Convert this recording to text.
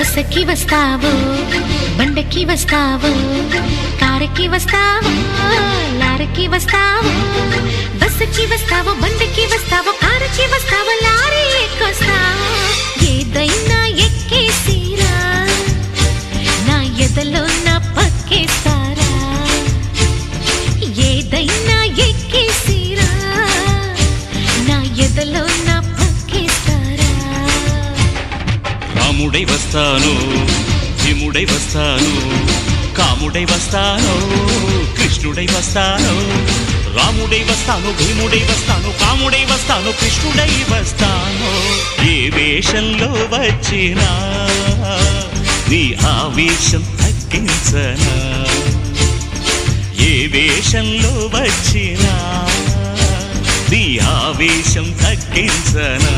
బస్సుకి వస్తావో బండకి వస్తావో కారుకి వస్తావో లారీకి వస్తావో బస్సుకి వస్తావో బండకి వస్తావో కారుకి వస్తావో లారీ ఎక్కొస్తావో ఏదైనా ఎక్కేసిరా నా ఎదలో నా పక్కేస్తారా ఏదైనా ఎక్కేసిరా నా ఎదలో నా పక్కేస్తారా రాముడై వస్తాను భీముడై వస్తాను కాముడై వస్తాను కృష్ణుడై వస్తాను రాముడై వస్తాను భీముడై వస్తాను కాముడై వస్తాను కృష్ణుడై వస్తాను ఏ వేషంలో వచ్చినా నీ ఆవేశం తగ్గించనా ఏ వేషంలో వచ్చినా నీ ఆవేశం తగ్గించనా